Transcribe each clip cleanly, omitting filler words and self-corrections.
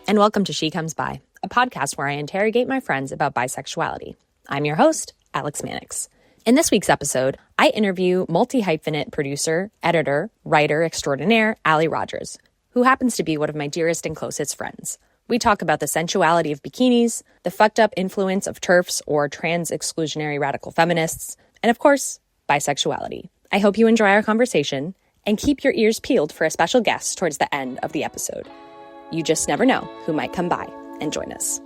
and welcome to She Comes By, a podcast where I interrogate my friends about bisexuality. I'm your host, Alex Mannix. In this week's episode, I interview multi-hyphenate producer, editor, writer extraordinaire Alli Rodgers, who happens to be one of my dearest and closest friends. We talk about the sensuality of bikinis, the fucked up influence of TERFs or Trans Exclusionary Radical Feminists, and of course, bisexuality. I hope you enjoy our conversation and keep your ears peeled for a special guest towards the end of the episode. You just never know who might come by and join us.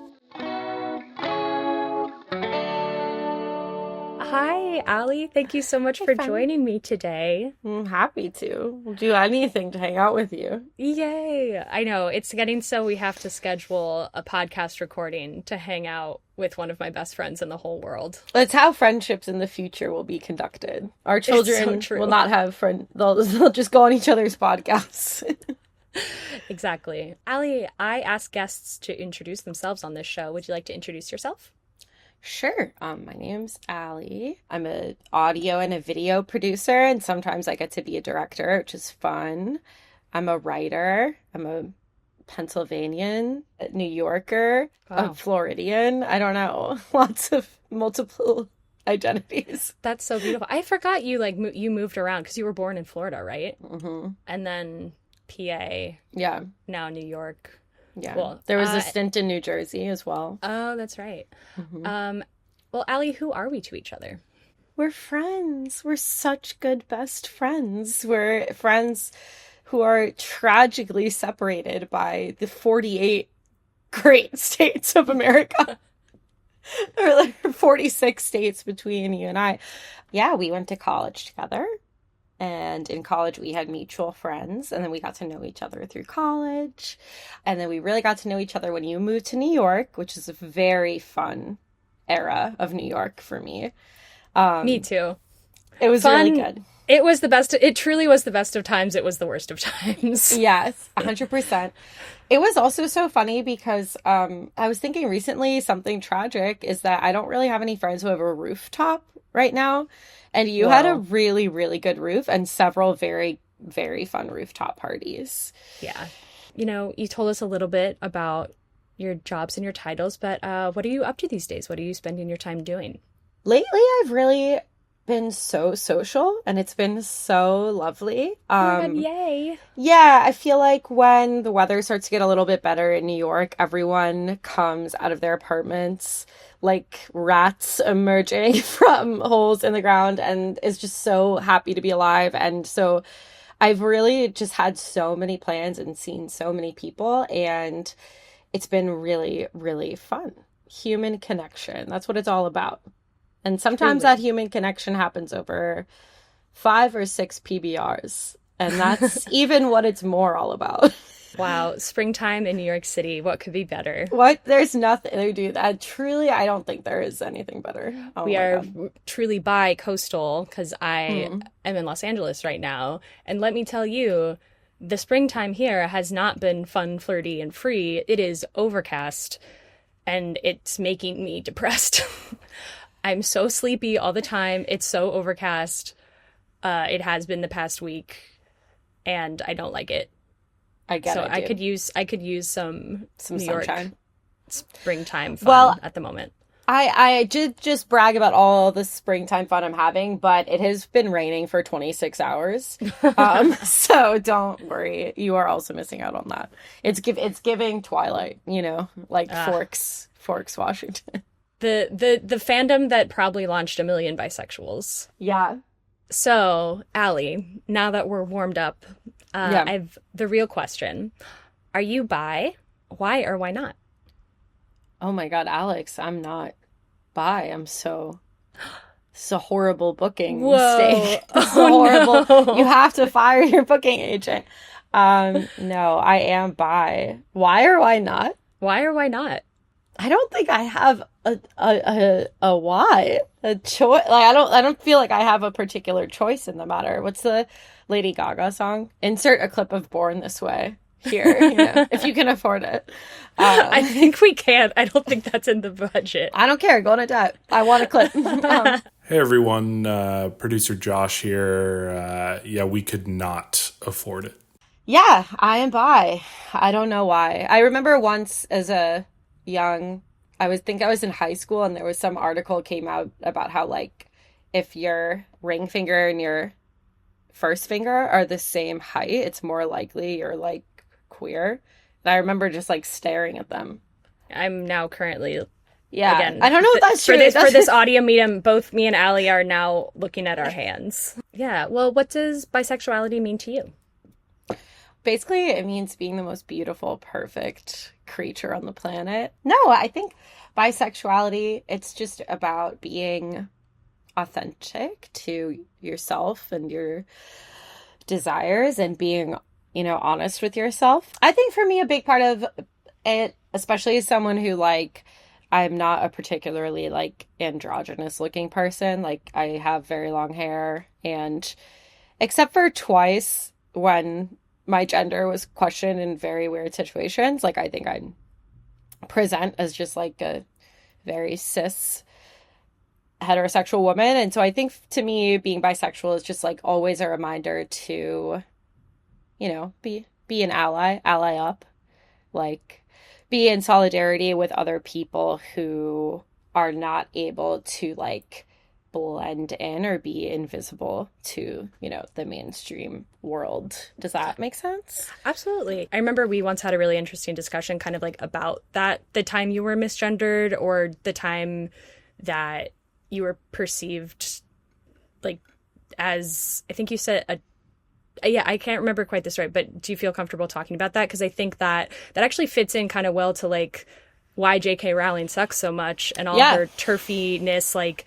Hi, Alli. Thank you so much for joining me today. I'm happy to. We'll do anything to hang out with you. Yay. I know. It's getting so we have to schedule a podcast recording to hang out with one of my best friends in the whole world. That's how friendships in the future will be conducted. Our children will not have friends. They'll just go on each other's podcasts. Exactly. Alli, I ask guests to introduce themselves on this show. Would you like to introduce yourself? Sure. My name's Alli. I'm an audio and a video producer, and sometimes I get to be a director, which is fun. I'm a writer. I'm a Pennsylvanian, a New Yorker, a Floridian. I don't know. Lots of multiple identities. That's so beautiful. I forgot you you moved around because you were born in Florida, right? Mm-hmm. And then PA. Yeah. Now New York. Yeah. Well, there was a stint in New Jersey as well. Oh, that's right. Mm-hmm. Well, Alli, who are we to each other? We're friends. We're such good best friends. We're friends who are tragically separated by the 48 great states of America. There are like 46 states between you and I. Yeah, we went to college together. And in college, we had mutual friends, and then we got to know each other through college. And then we really got to know each other when you moved to New York, which is a very fun era of New York for me. Me too. It was really good. It was the best. It truly was the best of times. It was the worst of times. Yes, 100%. It was also so funny because I was thinking recently something tragic is that I don't really have any friends who have a rooftop right now. And you had a really, really good roof and several very, very fun rooftop parties. Yeah. You know, you told us a little bit about your jobs and your titles, but what are you up to these days? What are you spending your time doing? Lately, I've really been so social and it's been so lovely. Yay. Yeah, I feel like when the weather starts to get a little bit better in New York, everyone comes out of their apartments like rats emerging from holes in the ground and is just so happy to be alive. And so I've really just had so many plans and seen so many people, and it's been really, really fun. Human connection. That's what it's all about. And sometimes that human connection happens over 5 or 6 PBRs. And that's even what it's more all about. Wow. Springtime in New York City. What could be better? What? There's nothing to do that. Truly, I don't think there is anything better. Oh, we are truly bi-coastal because I am in Los Angeles right now. And let me tell you, the springtime here has not been fun, flirty, and free. It is overcast, and it's making me depressed. I'm so sleepy all the time. It's so overcast. It has been the past week, and I don't like it. I get it. So I could use some New sunshine. York springtime fun at the moment. I did just brag about all the springtime fun I'm having, but it has been raining for 26 hours. So don't worry. You are also missing out on that. It's giving Twilight, like Forks, Washington. The fandom that probably launched a million bisexuals. Yeah. So, Alli, now that we're warmed up, I've the real question. Are you bi? Why or why not? Oh my God, Alex, I'm not bi. It's a horrible booking mistake. It's horrible. No. You have to fire your booking agent. No, I am bi. Why or why not? Why or why not? I don't think I have a why, a choice. Like I don't feel like I have a particular choice in the matter. What's the Lady Gaga song? Insert a clip of Born This Way here, if you can afford it. I think we can. I don't think that's in the budget. I don't care. Go on a debt. I want a clip. Hey everyone, producer Josh here. Yeah, we could not afford it. Yeah, I am bi. I don't know why. I remember once as a young, I was in high school and there was some article came out about how like if your ring finger and your first finger are the same height, it's more likely you're like queer. And I remember just like staring at them. I'm now currently, Yeah, again, I don't know if that's true. For this audio medium, both me and Alli are now looking at our hands. Yeah. Well, what does bisexuality mean to you? Basically, it means being the most beautiful, perfect creature on the planet. No, I think bisexuality, it's just about being authentic to yourself and your desires and being, honest with yourself. I think for me, a big part of it, especially as someone who like, I'm not a particularly like androgynous looking person. Like I have very long hair and except for twice when my gender was questioned in very weird situations, like I think I present as just like a very cis heterosexual woman. And so I think to me being bisexual is just like always a reminder to, be an ally up, like be in solidarity with other people who are not able to like blend in or be invisible to, the mainstream world. Does that make sense? Absolutely. I remember we once had a really interesting discussion kind of like about that, the time you were misgendered or the time that you were perceived like as, I think you said I can't remember quite this right, but do you feel comfortable talking about that? Because I think that actually fits in kind of well to like why J.K. Rowling sucks so much and all her turfiness. Like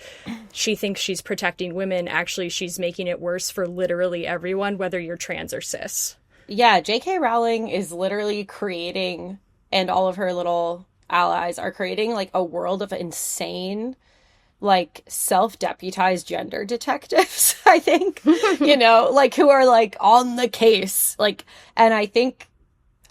she thinks she's protecting women. Actually, she's making it worse for literally everyone, whether you're trans or cis. Yeah, J.K. Rowling is literally creating, and all of her little allies are creating like a world of insane like self-deputized gender detectives, I think, like who are like on the case. Like, and I think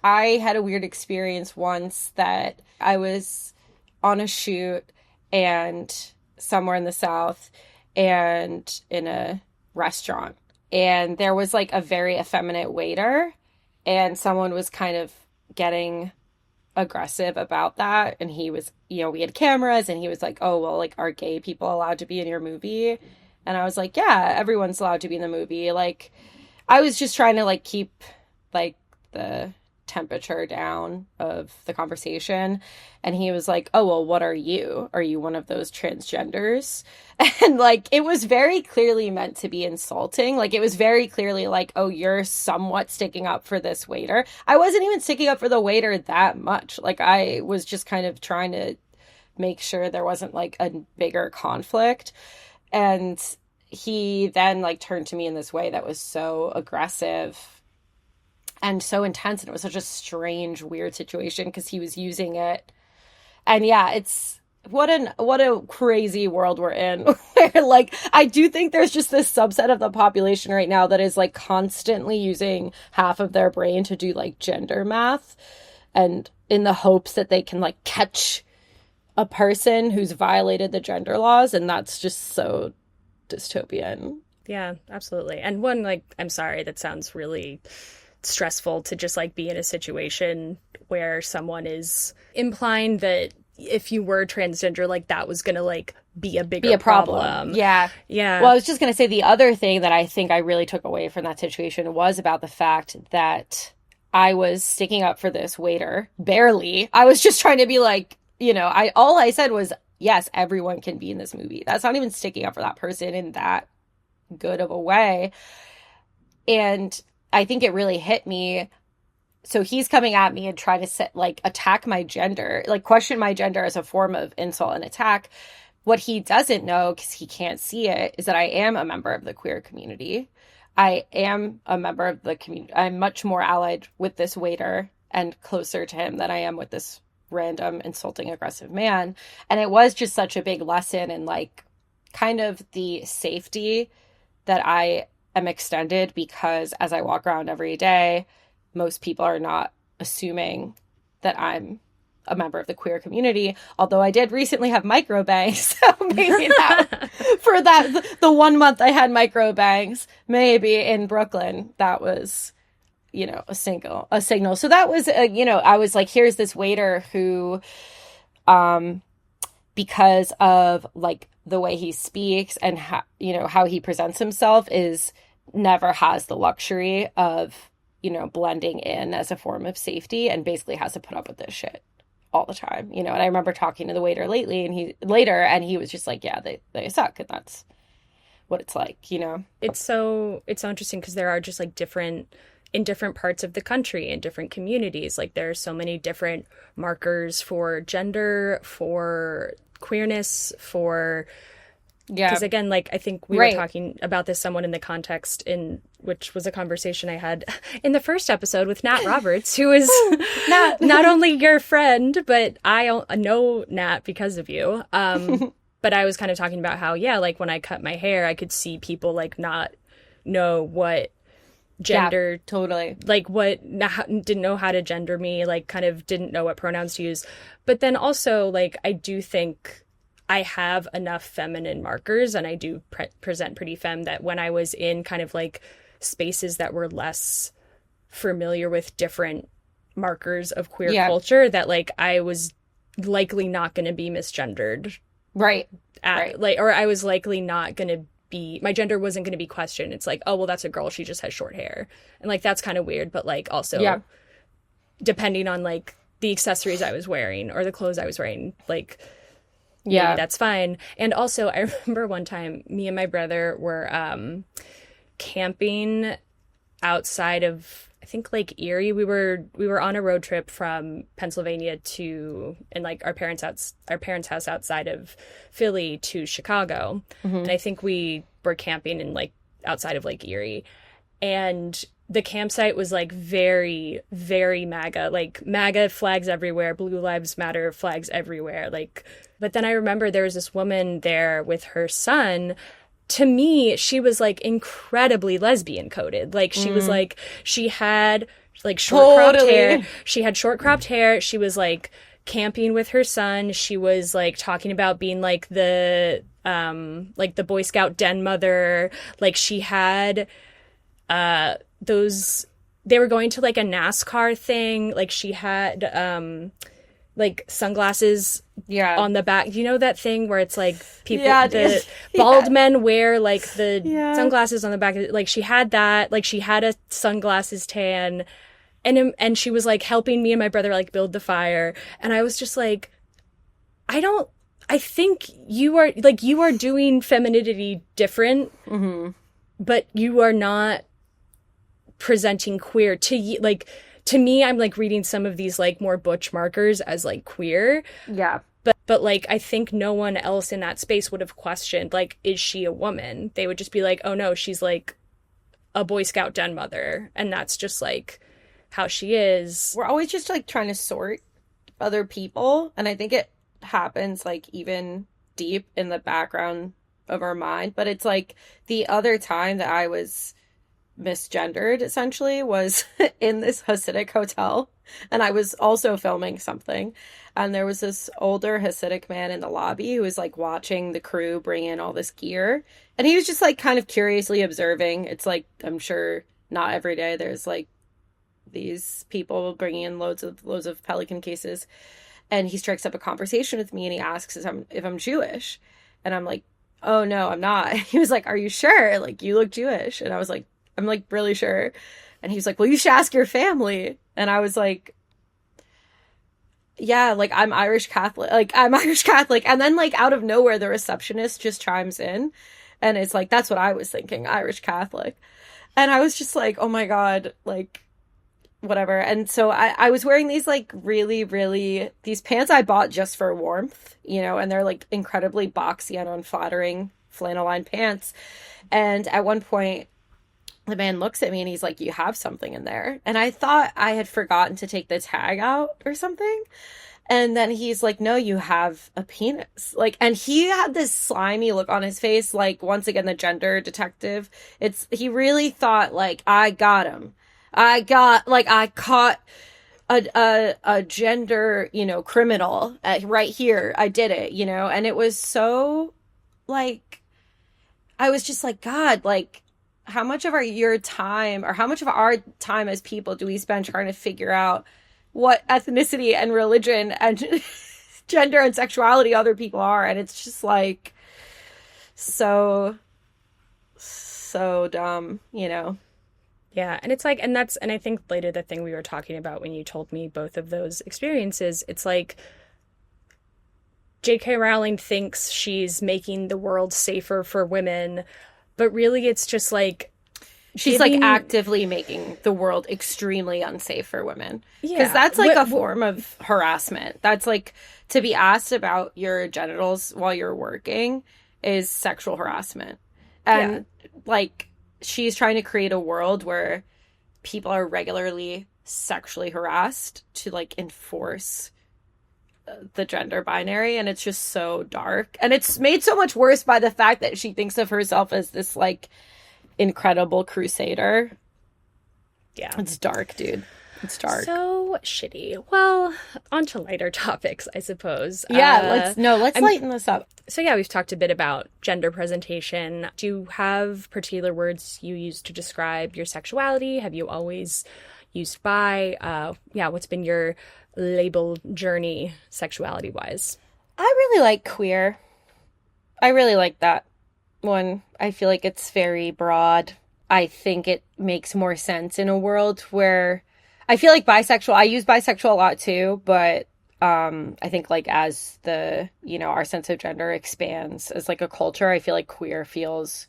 I had a weird experience once that I was on a shoot and somewhere in the South and in a restaurant. And there was like a very effeminate waiter and someone was kind of getting aggressive about that. And he was, we had cameras and he was like, oh, well, like, are gay people allowed to be in your movie? And I was like, yeah, everyone's allowed to be in the movie. Like, I was just trying to like keep like the temperature down of the conversation. And he was like, oh, well, what are you? Are you one of those transgenders? And like, it was very clearly meant to be insulting. Like, it was very clearly like, oh, you're somewhat sticking up for this waiter. I wasn't even sticking up for the waiter that much. Like, I was just kind of trying to make sure there wasn't like a bigger conflict. And he then like turned to me in this way that was so aggressive and so intense, and it was such a strange, weird situation because he was using it. And yeah, it's what a crazy world we're in. Where like I do think there's just this subset of the population right now that is like constantly using half of their brain to do like gender math, and in the hopes that they can like catch a person who's violated the gender laws, and that's just so dystopian. Yeah, absolutely. And one, like, I'm sorry, that sounds really stressful to just like be in a situation where someone is implying that if you were transgender, like that was gonna like be a bigger problem. Yeah. Well, I was just gonna say the other thing that I think I really took away from that situation was about the fact that I was sticking up for this waiter. Barely. I was just trying to be like, all I said was, yes, everyone can be in this movie. That's not even sticking up for that person in that good of a way. And I think it really hit me. So he's coming at me and trying to attack my gender, like question my gender as a form of insult and attack. What he doesn't know, because he can't see it, is that I am a member of the queer community. I am a member of the community. I'm much more allied with this waiter and closer to him than I am with this random insulting aggressive man. And it was just such a big lesson in like kind of the safety that I am extended, because as I walk around every day, most people are not assuming that I'm a member of the queer community. Although I did recently have micro bangs, so maybe that for that the 1 month I had micro bangs, maybe in Brooklyn, that was a signal. So that was, I was like, here's this waiter who, because of like the way he speaks and how he presents himself never has the luxury of, blending in as a form of safety, and basically has to put up with this shit all the time, and I remember talking to the waiter lately, and he was just like, yeah, they suck, and that's what it's like, It's so interesting because there are just like in different parts of the country, in different communities, like there are so many different markers for gender, for queerness, for because again, like I think we were talking about this somewhat in the context which was a conversation I had in the first episode with Nat Roberts, who is not only your friend, but I know Nat because of you. But I was kind of talking about how, like when I cut my hair, I could see people like not know what gender, totally, like didn't know how to gender me, like kind of didn't know what pronouns to use. But then also like I do think I have enough feminine markers, and I do present pretty femme, that when I was in kind of like spaces that were less familiar with different markers of queer culture, that like I was likely not going to be misgendered. Right. Like, or I was likely not going to be, my gender wasn't going to be questioned. It's like, oh, well, that's a girl. She just has short hair. And like, that's kind of weird. But like, also depending on like the accessories I was wearing or the clothes I was wearing, like, maybe that's fine. And also I remember one time me and my brother were camping outside of, I think, Lake Erie. We were on a road trip from Pennsylvania and like our parents' house outside of Philly to Chicago. Mm-hmm. And I think we were camping in like outside of Lake Erie. And the campsite was like very, very MAGA, like MAGA flags everywhere, Blue Lives Matter flags everywhere. Like, but then I remember there was this woman there with her son. To me, she was like incredibly lesbian coded. Like she was like, she had like short cropped hair. She had short cropped hair. She was like camping with her son. She was like talking about being like the Boy Scout den mother. Like she had they were going to like a NASCAR thing. Like she had like sunglasses on the back. Do you know that thing where it's like people bald men wear like the sunglasses on the back? Like she had that. Like she had a sunglasses tan, and she was like helping me and my brother like build the fire. And I was just like, I think you are doing femininity different, but you are not presenting queer to me. I'm like reading some of these like more butch markers as like queer. Yeah. But like, I think no one else in that space would have questioned, like, is she a woman? They would just be like, oh no, she's like a Boy Scout den mother. And that's just like how she is. We're always just like trying to sort other people. And I think it happens like even deep in the background of our mind. But it's like the other time that I was misgendered essentially was in this Hasidic hotel, and I was also filming something, and there was this older Hasidic man in the lobby who was like watching the crew bring in all this gear, and he was just like kind of curiously observing. It's like, I'm sure not every day there's like these people bringing in loads of Pelican cases, and he strikes up a conversation with me, and he asks if I'm Jewish, and I'm like, oh no, I'm not. He was like, are you sure? Like, you look Jewish. And I was like, I'm like really sure. And he was like, well, you should ask your family. And I was like, yeah, like I'm Irish Catholic. And then like out of nowhere, the receptionist just chimes in, and it's like, that's what I was thinking, Irish Catholic. And I was just like, oh my God, like whatever. And so I was wearing these like really, really, these pants I bought just for warmth, and they're like incredibly boxy and unflattering flannel lined pants. And at one point, the man looks at me and he's like, you have something in there. And I thought I had forgotten to take the tag out or something. And then he's like, no, you have a penis. Like, and he had this slimy look on his face. Like, once again, the gender detective. He really thought like, I got him. I caught a gender, criminal right here. I did it, and it was so like, I was just like, God, like, of your time, or how much of our time as people do we spend trying to figure out what ethnicity and religion and gender and sexuality other people are? And it's just like so dumb, you know? Yeah. And it's like, and I think later the thing we were talking about when you told me both of those experiences, it's like J.K. Rowling thinks she's making the world safer for women, but really it's just like she's like actively making the world extremely unsafe for women. Because that's like a form of harassment. That's like, to be asked about your genitals while you're working is sexual harassment. And like, she's trying to create a world where people are regularly sexually harassed to like enforce the gender binary, and it's just so dark. And it's made so much worse by the fact that she thinks of herself as this like incredible crusader. Yeah. It's dark, dude. It's dark. So shitty. Well, on to lighter topics, I suppose. Yeah, let's lighten this up. So yeah, we've talked a bit about gender presentation. Do you have particular words you use to describe your sexuality? Have you always used bi? What's been your label journey sexuality-wise? I really like queer. I really like that one. I feel like it's very broad. I think it makes more sense in a world where I feel like bisexual, I use bisexual a lot too, but I think like as the, you know, our sense of gender expands as like a culture, I feel like queer feels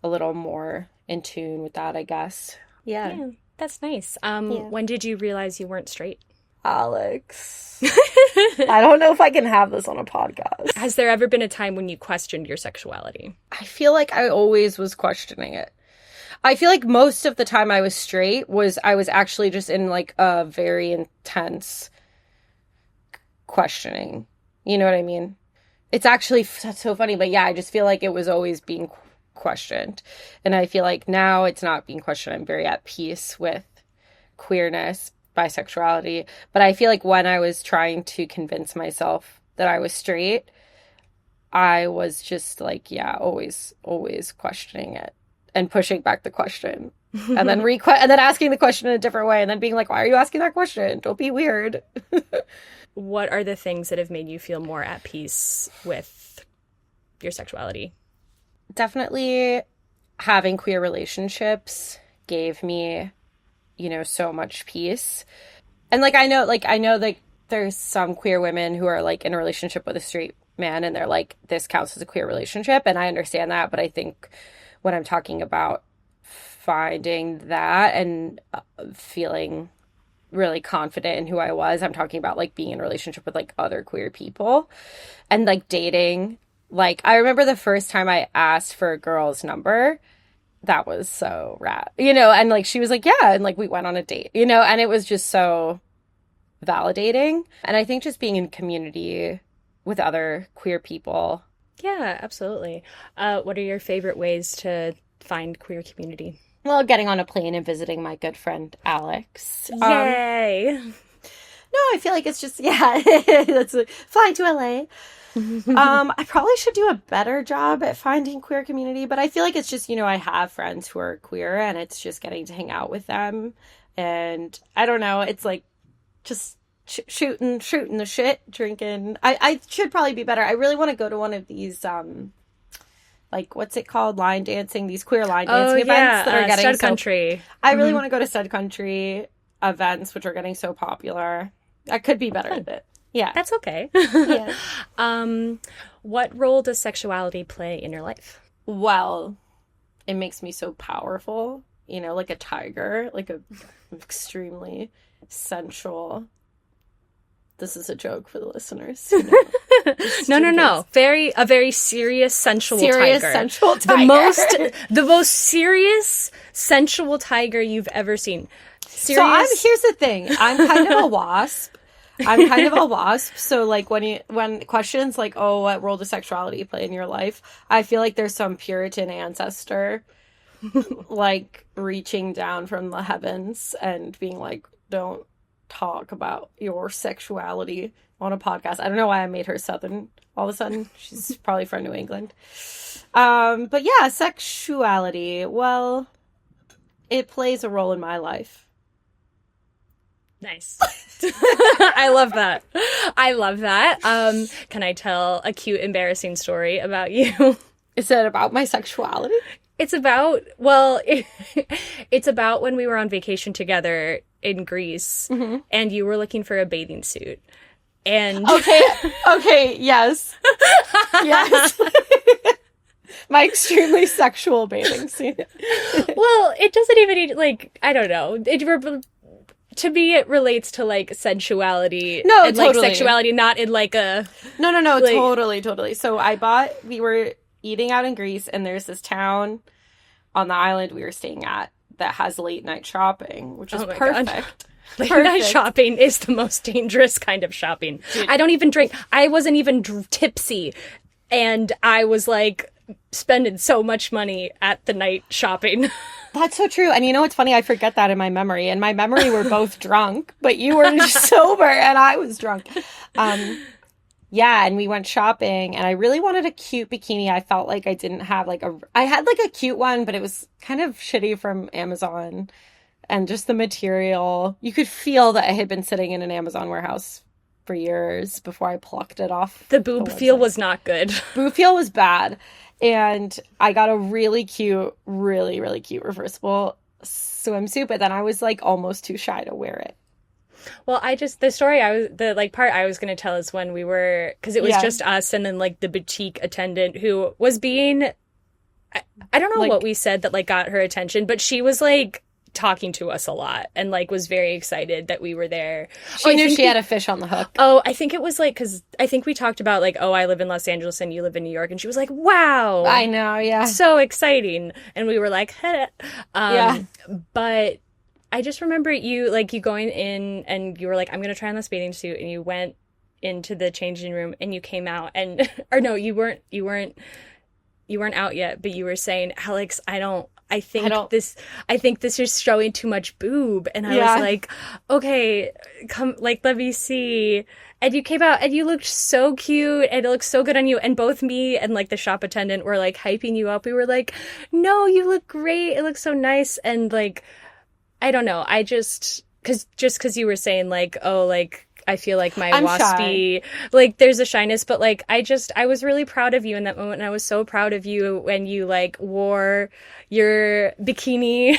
a little more in tune with that, I guess. Yeah, that's nice. When did you realize you weren't straight? Alex. I don't know if I can have this on a podcast. Has there ever been a time when you questioned your sexuality? I feel like I always was questioning it. I feel like most of the time I was straight I was actually just in like a very intense questioning. You know what I mean? It's actually that's so funny, but yeah, I just feel like it was always being questioned. And I feel like now it's not being questioned. I'm very at peace with queerness, bisexuality. But I feel like when I was trying to convince myself that I was straight, I was just like, always questioning it and pushing back the question and then and then asking the question in a different way and then being like, why are you asking that question? Don't be weird. What are the things that have made you feel more at peace with your sexuality? Definitely having queer relationships gave me, you know, so much peace. And like I know like there's some queer women who are like in a relationship with a straight man and they're like, this counts as a queer relationship, and I understand that. But I think when I'm talking about finding that and feeling really confident in who I was, I'm talking about like being in a relationship with like other queer people and like dating. Like I remember the first time I asked for a girl's number, that was so rad, you know, and like she was like, yeah, and like we went on a date, you know, and it was just so validating. And I think just being in community with other queer people. Yeah, absolutely. What are your favorite ways to find queer community? Well, getting on a plane and visiting my good friend Alex. Yay! No, I feel like it's just that's flying to LA. I probably should do a better job at finding queer community, but I feel like it's just, you know, I have friends who are queer and it's just getting to hang out with them. And I don't know, it's like just shooting the shit, drinking. I should probably be better. I really want to go to one of these like what's it called, line dancing, these queer line dancing events that are getting Stud Country. I really want to go to Stud Country events, which are getting so popular. I could be better at it. Yeah. That's okay. Yeah. What role does sexuality play in your life? Well, it makes me so powerful, you know, like a tiger, like a extremely sensual. This is a joke for the listeners. You know, No. A very serious, sensual tiger. Sensual tiger. The most serious, sensual tiger you've ever seen. Serious. So here's the thing. I'm kind of a wasp. So like when questions like, oh, what role does sexuality play in your life? I feel like there's some Puritan ancestor like reaching down from the heavens and being like, don't talk about your sexuality on a podcast. I don't know why I made her Southern all of a sudden. She's probably from New England. But yeah, sexuality. Well, it plays a role in my life. Nice. I love that. I love that. Can I tell a cute, embarrassing story about you? Is it about my sexuality? It's about, well, it's about when we were on vacation together in Greece, and you were looking for a bathing suit. And okay, yes. Yes. My extremely sexual bathing suit. Well, it doesn't even, like, I don't know. To me, it relates to, like, sensuality. No, and, totally. like, sexuality, not in, like, a... No, like, totally. So we were eating out in Greece, and there's this town on the island we were staying at that has late night shopping, which is perfect. God. Late night shopping is the most dangerous kind of shopping. Dude. I don't even drink. I wasn't even tipsy, and I was, like, spending so much money at the night shopping. That's so true. And you know what's funny? I forget that in my memory. In my memory, we're both drunk, but you were sober and I was drunk. Yeah, and we went shopping, and I really wanted a cute bikini. I felt like I didn't have, like, I had, like, a cute one, but it was kind of shitty from Amazon. And just the material, you could feel that it had been sitting in an Amazon warehouse for years before I plucked it off. The boob feel was not good. Boob feel was bad. And I got a really cute, really, really cute reversible swimsuit, but then I was, like, almost too shy to wear it. Well, the part I was going to tell is when we were, because it was just us and then, like, the boutique attendant who was being, I don't know, like, what we said that, like, got her attention, but she was, like, talking to us a lot and, like, was very excited that we were there. She knew she had a fish on the hook. Oh, I think it was, like, because I think we talked about, like, oh, I live in Los Angeles and you live in New York, and she was like, wow. I know, yeah. So exciting. And we were like, heh. Yeah. But I just remember you going in and you were like, I'm going to try on this bathing suit. And you went into the changing room and you came out and, or no, you weren't out yet, but you were saying, Alex, I think this is showing too much boob. And I was like, okay, come, like, let me see. And you came out and you looked so cute and it looked so good on you. And both me and, like, the shop attendant were, like, hyping you up. We were like, no, you look great. It looks so nice. And, like, I don't know. I because you were saying, like, oh, like, I feel like my waspy, like, there's a shyness, but, like, I was really proud of you in that moment. And I was so proud of you when you, like, wore your bikini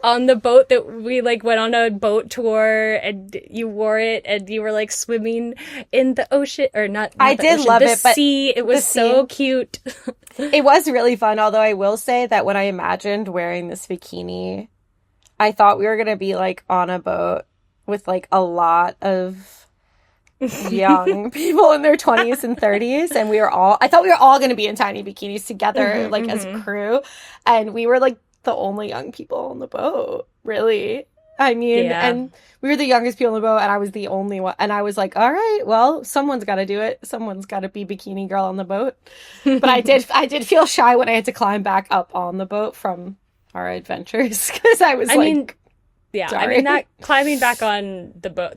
on the boat that we, like, went on a boat tour and you wore it and you were, like, swimming in the ocean, or not I did love it, but sea. It was so cute. It was really fun. Although I will say that when I imagined wearing this bikini, I thought we were going to be, like, on a boat with, like, a lot of young people in their 20s and 30s. And I thought we were all going to be in tiny bikinis together, like, as a crew. And we were, like, the only young people on the boat, really. I mean, and we were the youngest people on the boat, and I was the only one. And I was like, all right, well, someone's got to do it. Someone's got to be bikini girl on the boat. But I did feel shy when I had to climb back up on the boat from our adventures, because I was sorry. I mean, that climbing back on the boat,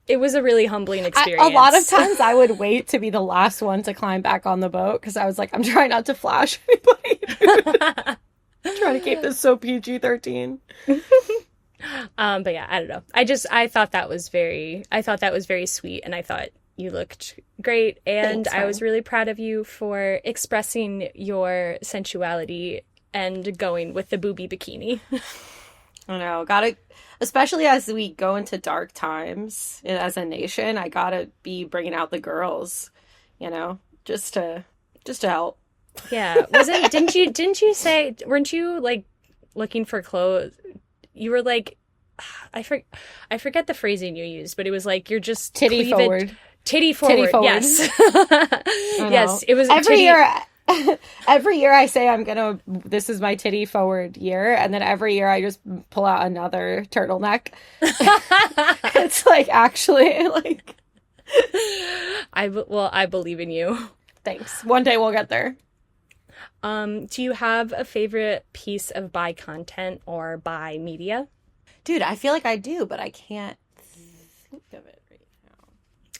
it was a really humbling experience. A lot of times I would wait to be the last one to climb back on the boat, because I was like, I'm trying not to flash anybody. I'm trying to keep this so PG-13. But yeah, I don't know. I thought that was very sweet, and I thought you looked great, and I was really proud of you for expressing your sensuality and going with the booby bikini. I know, especially as we go into dark times as a nation, I gotta be bringing out the girls, you know, just to help. Yeah, didn't you say, weren't you, like, looking for clothes? You were like, I forget the phrasing you used, but it was like, you're just titty forward. Titty forward. Yes. Yes, it was every year I say this is my titty forward year, and then every year I just pull out another turtleneck. It's like, actually, like, I believe in you. Thanks. One day we'll get there. Do you have a favorite piece of bi content or bi media? Dude, I feel like I do, but I can't think of it right now.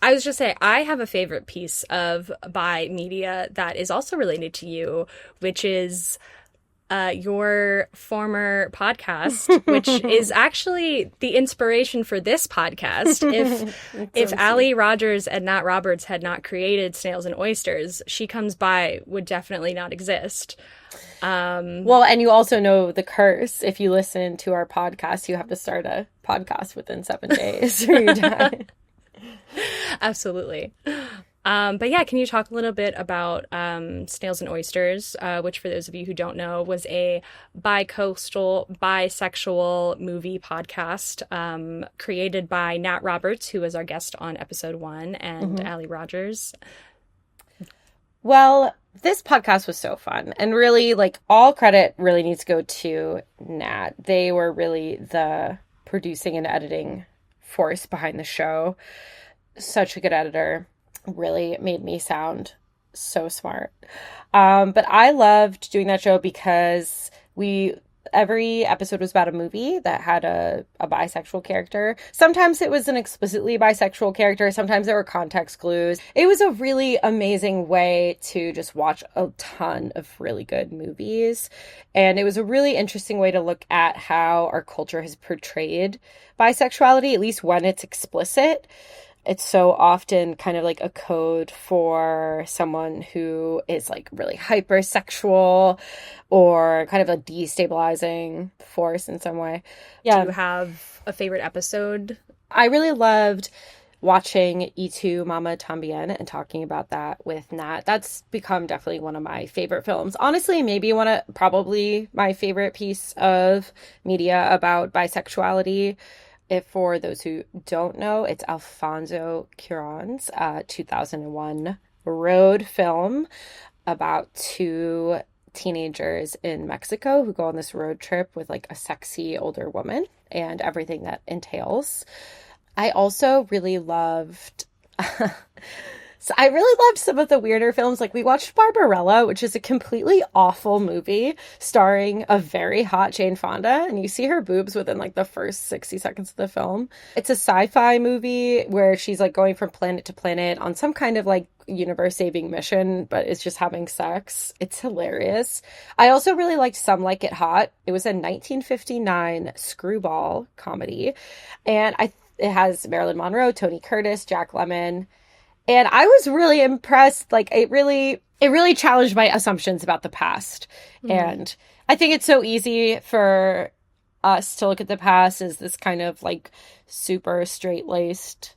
I was just saying, I have a favorite piece of bi media that is also related to you, which is your former podcast, which is actually the inspiration for this podcast. If Alli Rodgers and Nat Roberts had not created Snails and Oysters, She Comes By would definitely not exist. Well, and you also know the curse. If you listen to our podcast, you have to start a podcast within 7 days or you die. Absolutely. But yeah, can you talk a little bit about Snails and Oysters, which for those of you who don't know was a bi-coastal, bisexual movie podcast created by Nat Roberts, who was our guest on episode 1, and Alli Rodgers. Well, this podcast was so fun, and really, like, all credit really needs to go to Nat. They were really the producing and editing force behind the show. Such a good editor. Really made me sound so smart. But I loved doing that show because every episode was about a movie that had a bisexual character. Sometimes it was an explicitly bisexual character. Sometimes there were context clues. It was a really amazing way to just watch a ton of really good movies. And it was a really interesting way to look at how our culture has portrayed bisexuality, at least when it's explicit. It's so often kind of like a code for someone who is like really hypersexual or kind of a destabilizing force in some way. Yeah. Do you have a favorite episode? I really loved watching Y Tu Mama Tambien and talking about that with Nat. That's become definitely one of my favorite films. Honestly, maybe probably my favorite piece of media about bisexuality. If for those who don't know, it's Alfonso Cuarón's 2001 road film about 2 teenagers in Mexico who go on this road trip with like a sexy older woman and everything that entails. I also really loved some of the weirder films. Like, we watched Barbarella, which is a completely awful movie starring a very hot Jane Fonda, and you see her boobs within like the first 60 seconds of the film. It's a sci-fi movie where she's like going from planet to planet on some kind of like universe-saving mission, but it's just having sex. It's hilarious. I also really liked Some Like It Hot. It was a 1959 screwball comedy, and it has Marilyn Monroe, Tony Curtis, Jack Lemmon. And I was really impressed. Like, it really challenged my assumptions about the past. And I think it's so easy for us to look at the past as this kind of like super straight-laced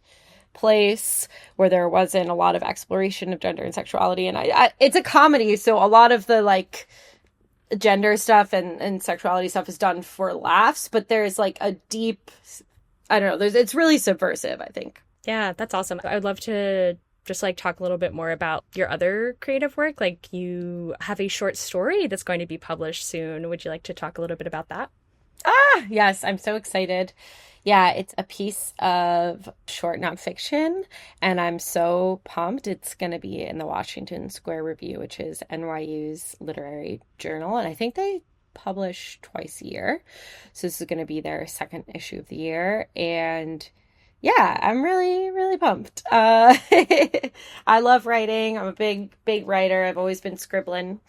place where there wasn't a lot of exploration of gender and sexuality. And it's a comedy, so a lot of the like gender stuff and sexuality stuff is done for laughs, but there's like a deep, I don't know, it's really subversive, I think. Yeah, that's awesome. I would love to just like talk a little bit more about your other creative work. Like, you have a short story that's going to be published soon. Would you like to talk a little bit about that? Yes, I'm so excited. Yeah, it's a piece of short nonfiction, and I'm so pumped. It's going to be in the Washington Square Review, which is NYU's literary journal, and I think they publish twice a year. So this is going to be their second issue of the year, and yeah, I'm really, really pumped. I love writing. I'm a big writer. I've always been scribbling,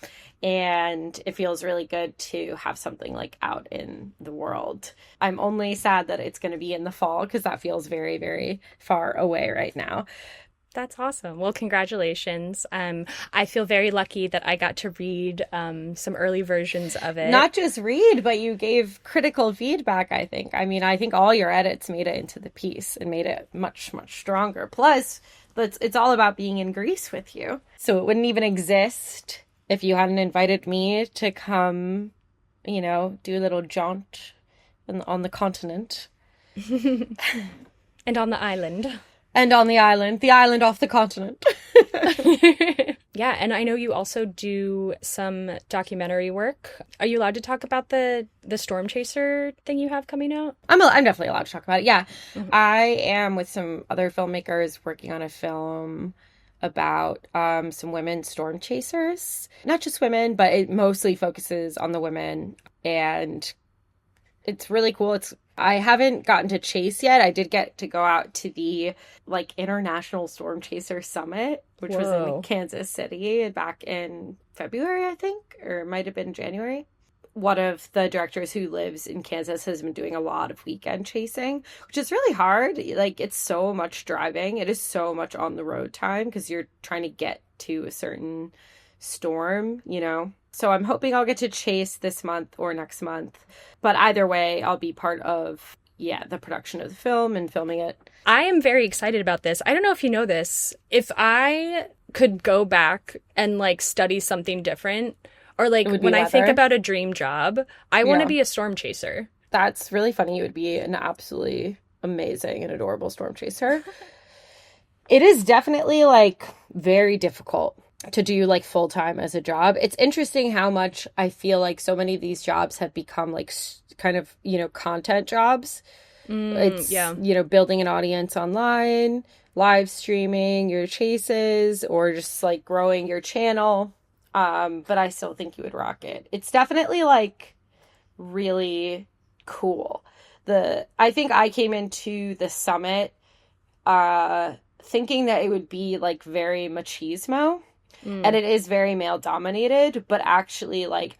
and it feels really good to have something like out in the world. I'm only sad that it's going to be in the fall because that feels very, very far away right now. That's awesome. Well, congratulations. I feel very lucky that I got to read some early versions of it. Not just read, but you gave critical feedback, I think. I mean, I think all your edits made it into the piece and made it much, much stronger. Plus, it's all about being in Greece with you. So it wouldn't even exist if you hadn't invited me to come, do a little jaunt on the continent. And on the island. And on the island off the continent. Yeah, and I know you also do some documentary work. Are you allowed to talk about the Storm Chaser thing you have coming out? I'm definitely allowed to talk about it, yeah. Mm-hmm. I am with some other filmmakers working on a film about some women storm chasers. Not just women, but it mostly focuses on the women. And it's really cool. I haven't gotten to chase yet. I did get to go out to the International Storm Chaser Summit, which was in Kansas City back in February, I think, or it might have been January. one of the directors who lives in Kansas has been doing a lot of weekend chasing, which is really hard. Like, it's so much driving. It is so much on the road time because you're trying to get to a certain storm, you know? So I'm hoping I'll get to chase this month or next month. But either way, I'll be part of, the production of the film and filming it. I am very excited about this. I don't know if you know this. If I could go back and, like, study something different, or, like, when I think about a dream job, I want to be a storm chaser. That's really funny. You would be an absolutely amazing and adorable storm chaser. It is definitely, like, very difficult to do, like, full-time as a job. It's interesting how much I feel like so many of these jobs have become, like, kind of, content jobs. It's, building an audience online, live streaming your chases, or just, like, growing your channel. But I still think you would rock it. It's definitely, like, really cool. I think I came into the summit thinking that it would be, like, very machismo. And it is very male dominated, but actually, like,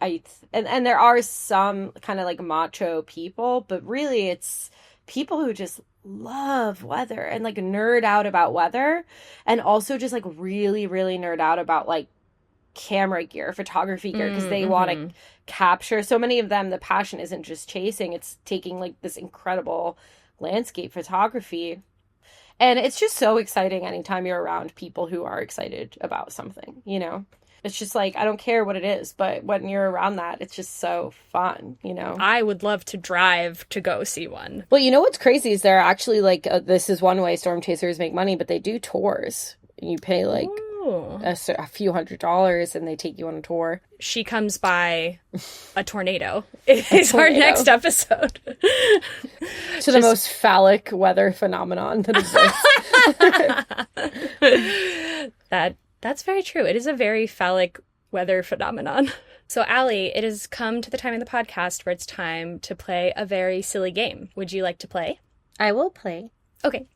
and there are some kind of, like, macho people, but really it's people who just love weather and, like, nerd out about weather, and also just, like, really, really nerd out about, like, camera gear, photography gear, because they want to capture. So many of them, the passion isn't just chasing, it's taking, like, this incredible landscape photography. And it's just so exciting anytime you're around people who are excited about something, It's just like, I don't care what it is, but when you're around that, it's just so fun, I would love to drive to go see one. Well, what's crazy is they're actually, like, this is one way storm chasers make money, but they do tours. You pay, like, a few $100s and they take you on a tour. She comes by a tornado. It's our next episode. To the most phallic weather phenomenon that exists. That's very true. It is a very phallic weather phenomenon. So, Alli, it has come to the time in the podcast where it's time to play a very silly game. Would you like to play? I will play. Okay.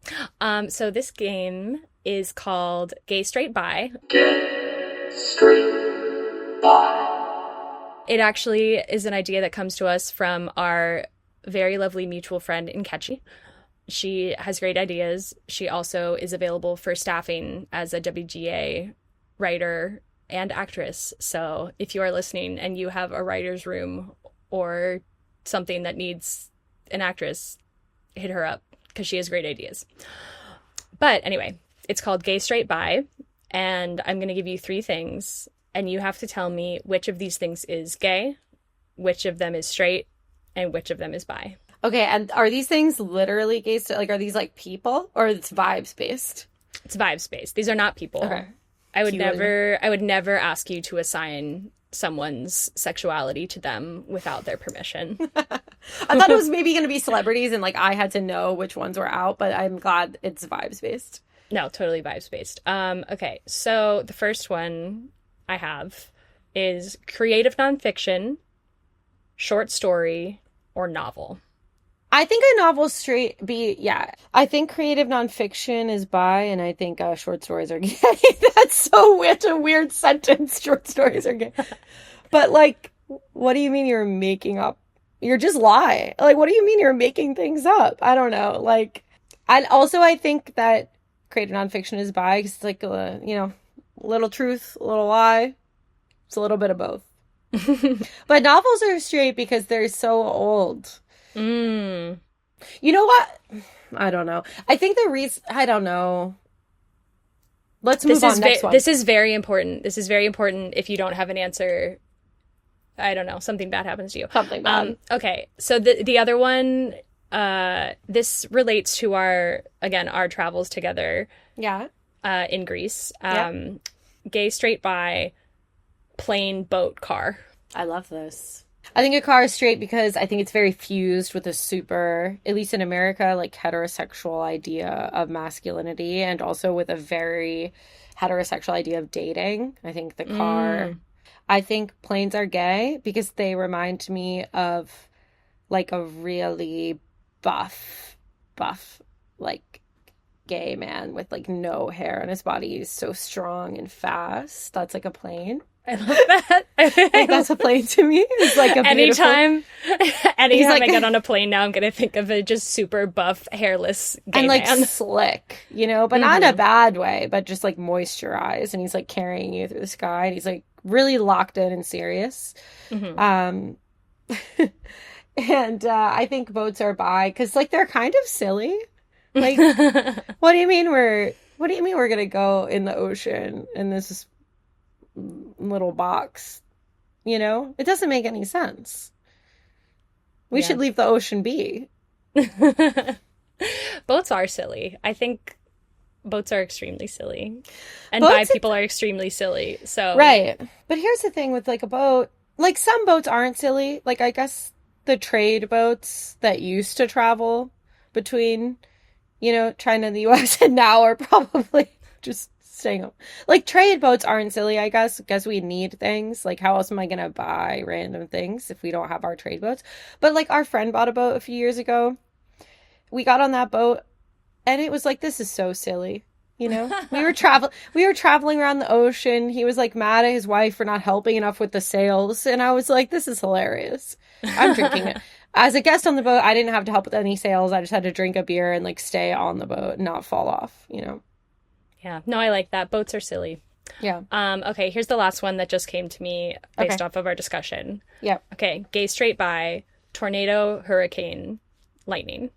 So this game is called Gay Straight Bi. Gay Straight Bi. It actually is an idea that comes to us from our very lovely mutual friend Nkechi. She has great ideas. She also is available for staffing as a WGA writer and actress. So if you are listening and you have a writer's room or something that needs an actress, hit her up because she has great ideas. But anyway, it's called Gay Straight Bi, and I'm going to give you 3 things, and you have to tell me which of these things is gay, which of them is straight, and which of them is bi. Okay, and are these things literally gay? Like, are these, like, people, or it's vibes based? It's vibes based. These are not people. Okay. I would never ask you to assign someone's sexuality to them without their permission. I thought it was maybe going to be celebrities and, like, I had to know which ones were out, but I'm glad it's vibes based. No, totally vibes based. Okay, so the first one I have is creative nonfiction, short story, or novel. I think a novel's straight I think creative nonfiction is bi, and I think short stories are gay. That's so weird, a weird sentence. Short stories are gay. But, like, what do you mean you're making up? You're just lying. Like, what do you mean you're making things up? I don't know. Like, and also I think that creative nonfiction is bi because it's like, a little truth, a little lie. It's a little bit of both. But novels are straight because they're so old. You know what? I don't know. I think the reason... I don't know. Let's move on. Next one. This is very important. This is very important. If you don't have an answer, I don't know, something bad happens to you. Something bad. Okay. So the other one, this relates to our travels together. Yeah. In Greece. Gay, straight, bi, plane, boat, car. I love this. I think a car is straight because I think it's very fused with a super, at least in America, like, heterosexual idea of masculinity, and also with a very heterosexual idea of dating. I think the car... I think planes are gay because they remind me of, like, a really buff, like, gay man with, like, no hair on his body. He's so strong and fast. That's, like, a plane. I love that. Like, that's a plane to me. It's like a beautiful... Anytime like- I get on a plane now, I'm going to think of a just super buff, hairless gay and like man. slick, you know, but not in a bad way, but just like moisturized. And he's like carrying you through the sky, and he's like really locked in and serious. And I think votes are bi because like they're kind of silly. Like, what do you mean we're gonna go in the ocean in this little box? You know, it doesn't make any sense. We should leave the ocean be. Boats are silly. I think boats are extremely silly. And Boats bi people are extremely silly. So Right. But here's the thing with like a boat. Like some boats aren't silly. Like I guess the trade boats that used to travel between, you know, China and the US and now are probably just staying home. Like trade boats aren't silly, I guess, because we need things. Like how else am I going to buy random things if we don't have our trade boats? But like our friend bought a boat a few years ago. We got on that boat and it was like, this is so silly. You know, we were traveling around the ocean. He was like mad at his wife for not helping enough with the sails. And I was like, this is hilarious. I'm drinking it. As a guest on the boat, I didn't have to help with any sails. I just had to drink a beer and like stay on the boat and not fall off, you know? Yeah. No, I like that. Boats are silly. Yeah. Okay, here's the last one that just came to me based off of our discussion. Yep. Okay, gay, straight, bi, tornado, hurricane, lightning.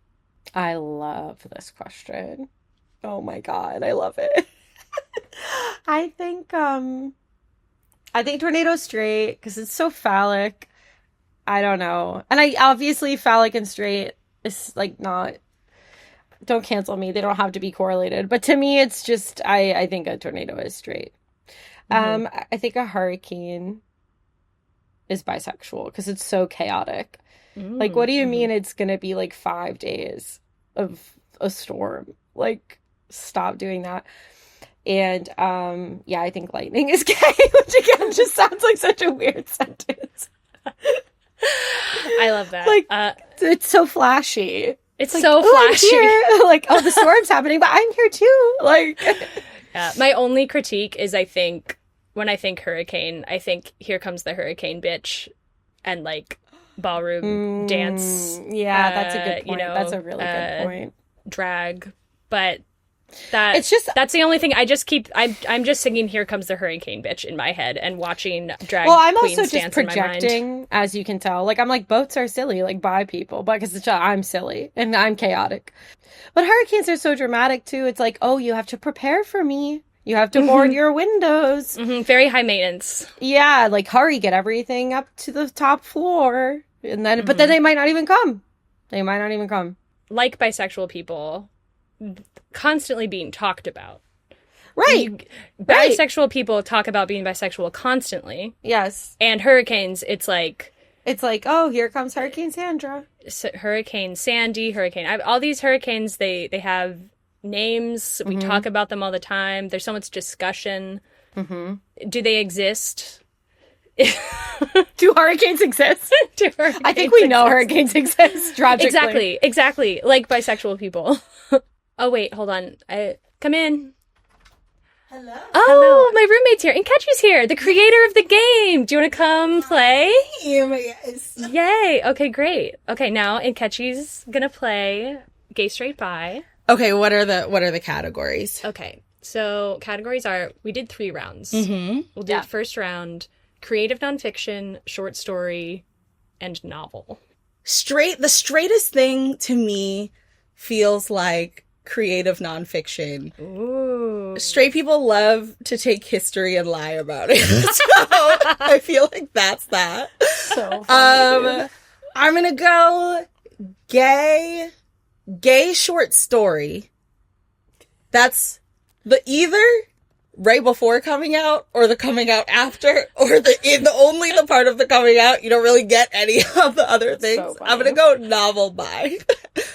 I love this question. Oh my God, I love it. I think tornado straight because it's so phallic. I don't know. And I obviously phallic and straight is like not, don't cancel me. They don't have to be correlated. But to me, it's just, I think a tornado is straight. I think a hurricane is bisexual because it's so chaotic. Like, what do you mean it's going to be like 5 days of a storm? Like, stop doing that. And yeah, I think lightning is gay, which again just sounds like such a weird sentence. I love that. Like, it's so flashy. It's like, so flashy. I'm here. Like, oh, the storm's happening, but I'm here too. Like, yeah. My only critique is I think when I think hurricane, I think here comes the hurricane bitch and like ballroom dance. Yeah, that's a good point. You know, That's a really good point. Drag, but that it's just that's the only thing. I'm just singing "Here Comes the Hurricane Bitch" in my head and watching drag. Well, I'm queens also just dance in my mind. projecting, as you can tell. Like I'm like boats are silly, like bi people, but because I'm silly and I'm chaotic. But hurricanes are so dramatic too. It's like, oh, you have to prepare for me. You have to board your windows. Very high maintenance. Yeah, like hurry, get everything up to the top floor, and then but then they might not even come. They might not even come. Like bisexual people, constantly being talked about. Right. Bisexual people talk about being bisexual constantly. Yes. And hurricanes, it's like, oh, here comes Hurricane Sandra. Hurricane Sandy, all these hurricanes, they have names. We talk about them all the time. There's so much discussion. Do they exist? Do hurricanes exist? I think we know hurricanes exist, tragically. Exactly. Like bisexual people. Oh, wait, hold on. Come in. Hello. Oh, my roommate's here. And Ketchy's here, the creator of the game. Do you want to come play? Yes. Yay. Okay, great. Okay, now Ketchy's going to play Gay, Straight, Bi. Okay, what are the categories? Okay, so categories are, we did 3 rounds. We'll do the first round, creative nonfiction, short story, and novel. The straightest thing to me feels like creative nonfiction. Ooh. Straight people love to take history and lie about it. So I feel like that's that. So funny, I'm gonna go gay short story. That's the either right before coming out or the coming out after or only the part of the coming out. You don't really get any of the other things. So funny. I'm gonna go novel bi.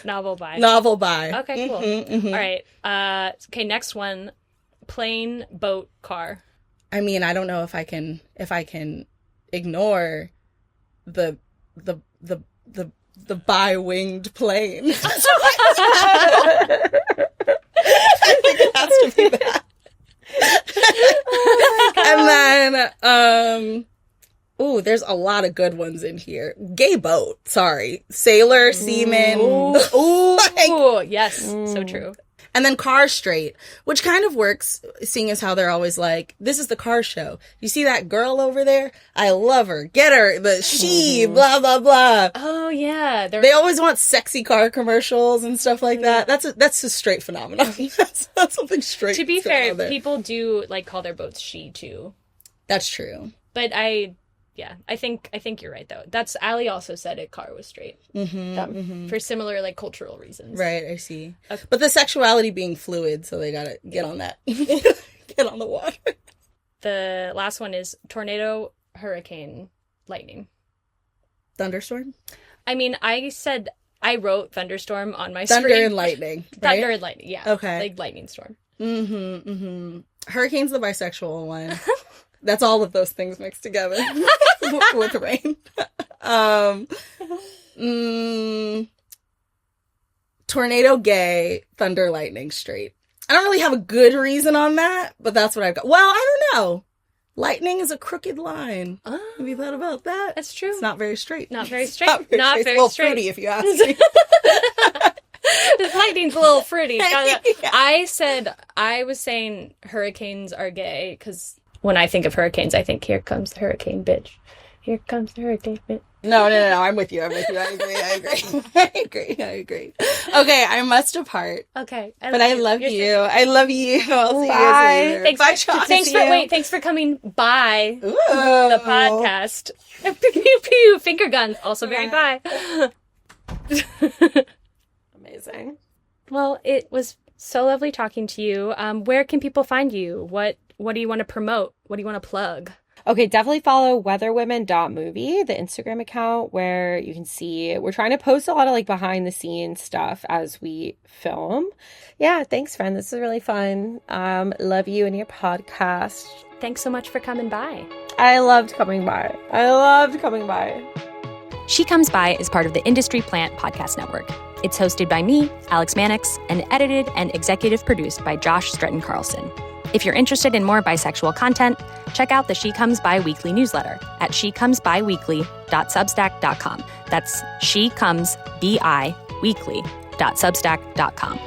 Novel bi. Novel bi. Okay, cool. All right. Okay, next one. Plane, boat, car. I mean, I don't know if I can ignore the bi-winged plane. I think it has to be that. And then Ooh, there's a lot of good ones in here. Gay boat. Sorry. Sailor, seaman. Ooh, Like, yes, so true. and then car straight, which kind of works, seeing as how they're always like, this is the car show. You see that girl over there? I love her. Get her. The she, blah, blah, blah. Oh yeah, They always want sexy car commercials and stuff like that. That's a straight phenomenon. That's something straight. To be going fair, on there. people do like call their boats she too. That's true. But I think you're right though. That's Alli also said it. Car was straight for similar like cultural reasons. Right, I see. Okay. But the sexuality being fluid, so they gotta get on that. Get on the water. The last one is tornado, hurricane, lightning. Thunderstorm? I mean, I wrote thunderstorm on my Thunder screen. and lightning, right? Thunder and lightning, yeah. Okay. Like lightning storm. Hurricane's the bisexual one. That's all of those things mixed together with rain. Tornado, gay, thunder, lightning, straight. I don't really have a good reason on that, but that's what I've got. Well, I don't know. Lightning is a crooked line. Oh, Have you thought about that? that's true. It's not very straight. Not very It's straight. Not very Not straight. very It's a little straight. fruity, if you ask me. Lightning's a little fruity. Yeah. I was saying hurricanes are gay because when I think of hurricanes, I think here comes the hurricane, bitch. Here comes the hurricane, bitch. No. I'm with you. I agree. I agree. Okay, I must depart. Okay, But I love you. I love you. I'll see Bye. you guys later. Thanks, Bye, Sean. thanks for coming by Ooh. the podcast. Pew pew pew. Finger guns. Also very bye. Amazing. Well, it was so lovely talking to you. Where can people find you? What do you want to promote? What do you want to plug? Okay, definitely follow weatherwomen.movie, the Instagram account where you can see we're trying to post a lot of like behind the scenes stuff as we film. Yeah, thanks, friend. This is really fun. Love you and your podcast. Thanks so much for coming by. I loved coming by. She Comes By is part of the Industry Plant Podcast Network. It's hosted by me, Alex Mannix, and edited and executive produced by Josh Stretton Carlson. If you're interested in more bisexual content, check out the She Comes By weekly newsletter at shecomesbyweekly.substack.com. That's shecomesbyweekly.substack.com.